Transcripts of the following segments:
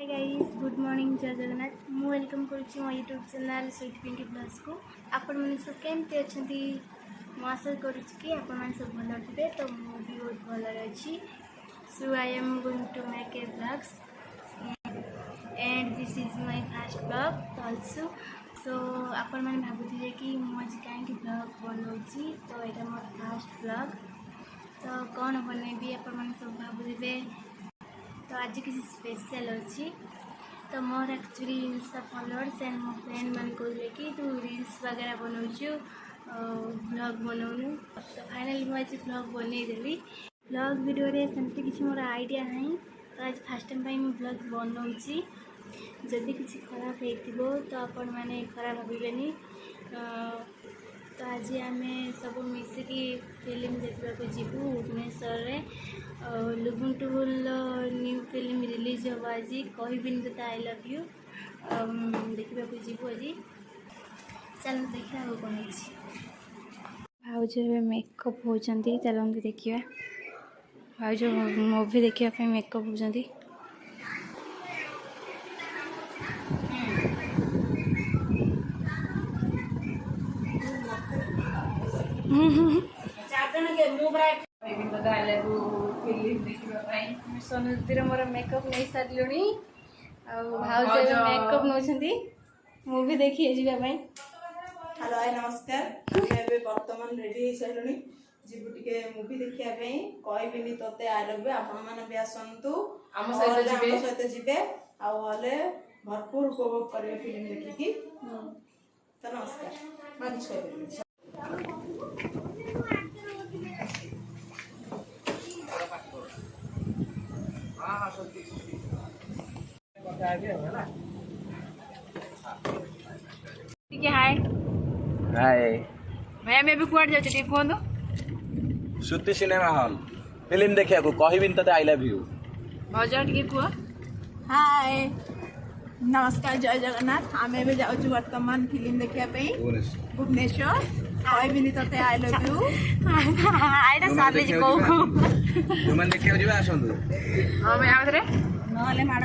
Hi guys, good morning, जय जगन्नाथ। मु welcome करुच्ची मो YouTube channel sweet Pinky blogs को। आपण मैंने सब केमती अच्छा मु आशा करुच्ची कि आपण मैंने सब भल थे। तो मु भी बहुत भल अच्छी। So I am going to make a blogs and this is my first blog also. So आपण मैंने भावुले कि मुझे कहीं ब्लॉग बनाऊँगी, तो यहाँ मोर फर्स्ट ब्लॉग। तो कौन बनैबी आपण मैंने सब भावुले। तो आज किसी स्पेशल अच्छी। तो more actually Insta followers and मो फ्रेंड मैंने कहले कि तू रील्स वगैरह बनाऊँ, ब्लॉग बनाऊनु। तो फाइनली मुझे ब्लॉग बनईदेली। ब्लॉग वीडियो रे सेमती किसी मोर आइडिया नहीं। तो आज फर्स्ट टाइम मुझे ब्लॉग बनाऊँगी। जदि किसी खराब हो तो आपण मैंने खराब भावेनि। तो आज आम सब मिसिकी फिल्म देखा जीवु भुवनेश्वर। लुबुन टुबुल न्यू फिल्म रिलीज हम आज कहबिन तो आई लव यू देखा जीवु आज। चल देखा कौन भाज मेकअप होती चलते देखा। भाज मूवी देखा मेकअप होती। सोनुदीर मोर मेकअप नहीं सारे भाज मेकअप नौकरी मूवी देखिए जावाई। हेलो हाय नमस्कार। बर्तमान रेडी हो सारे जीवु टिके मूवी देखिया कहबिनी तोते आई लव यू। आपण माने भी आसंतु आम सहित जीवे आले भरपूर उपभोग करेंगे फिल्म देखिकी। तो नमस्कार मालिश कर हाय हाय भैया मैं भी कुआड़ जाऊँ कहूँ श्रुति सिनेमा हॉल फिल्म देखिया को कहबिन तते आई लव यू। भाज टे कह। हाय नमस्कार जय जगन्नाथ। आमे भी जाऊँ वर्तमान फिल्म देखिया भुवनेश्वर कहबिनी तोते आई लव यू। आईटा साले जी कहू जो देखिया जिबे आसंतु। हां मैं आमरे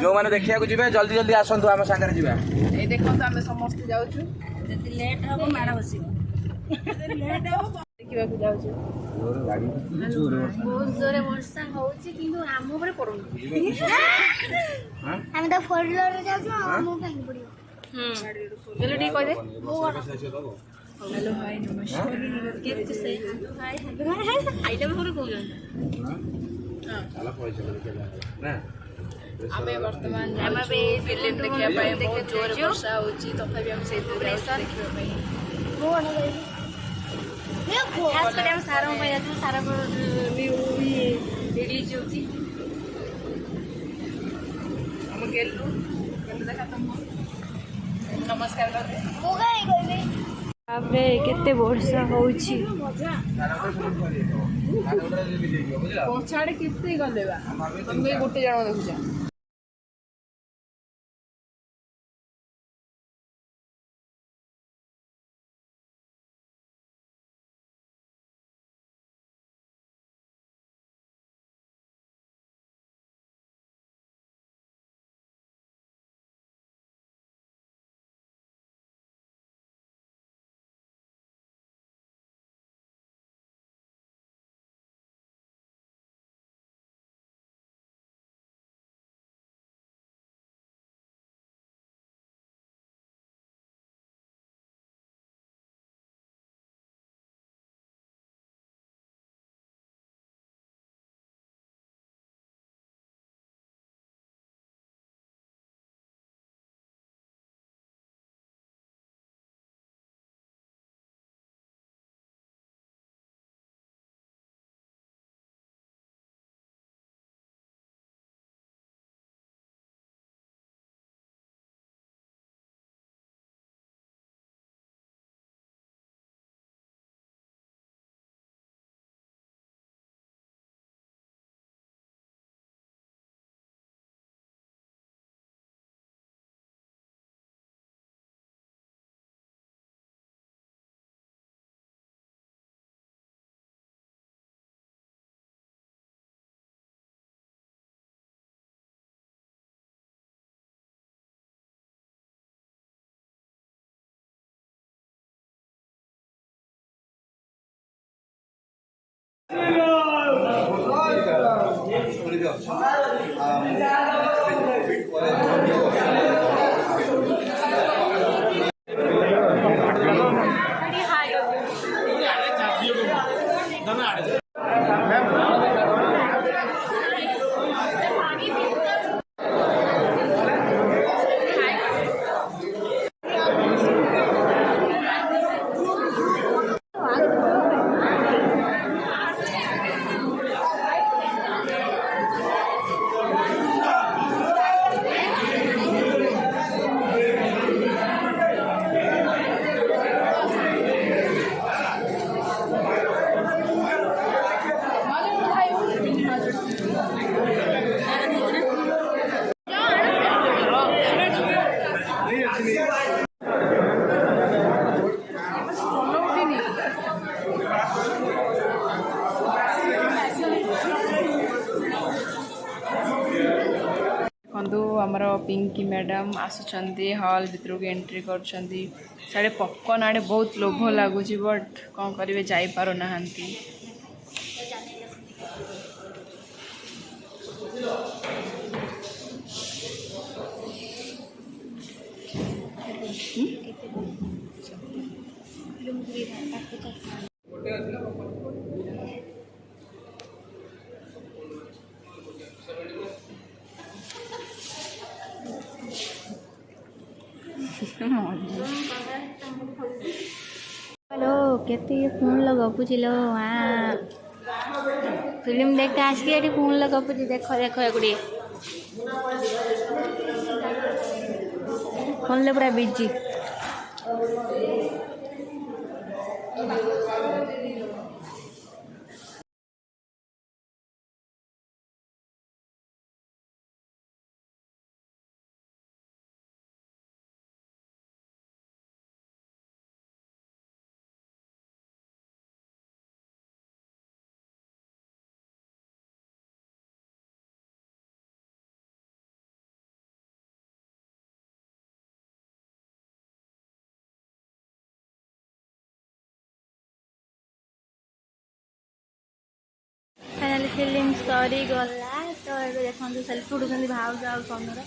जो माने देखिया को जिबे जल्दी जल्दी आसंतु हम संगे जिबा। ए देखंतु आमे समस्त जाऊँ। जति लेट हो माडा बसिबो। लेट हो देखिबा को जाऊँ। बहुत जोरे वर्षा होउची किंतु आम ऊपर पड़ुनी। हम तो फोर व्हीलर रे जाऊ आम कहीं पड़ियो। चलो ठीक कह दे। हेलो हाय नमस्कार। केते से हाय हाय आई लव यू कहू हां चला पैसा लेके जा ना। आमे वर्तमान आमे भी फिल्म देखिया पाए बहुत जोर वर्षा होची तथापि हम से देखिया पाए वो ना गई खास कर हम सारा पे जाते सारा मूवी रिलीज होची। हम गेलु देखा तुम नमस्कार करते वो गई गई आपरे केते वर्षा होउची। पछाड़े केते गले बा तुम गोटे जण देखुछ। ଦେଖନ୍ତୁ ଆମର ପିଙ୍କି ମ୍ୟାଡ଼ାମ୍ ଆସୁଛନ୍ତି ହଲ୍ ଭିତରକୁ ଏଣ୍ଟ୍ରି କରୁଛନ୍ତି। ସାଡ଼େ ପପକର୍ନ ଆଡ଼େ ବହୁତ ଲୋଭ ଲାଗୁଛି ବଟ୍ କ'ଣ କରିବେ ଯାଇପାରୁନାହାନ୍ତି। हेलो केते फोन लगपुची लो हाँ फिल्म देखते आसिक ये फोन लगपुची देख देख एगुड़ी फोन ले पूरा बिजी फाइनाली फिल्म सरी गला तो ये देखो सेल्फी उठुंट भाव जाऊ कमर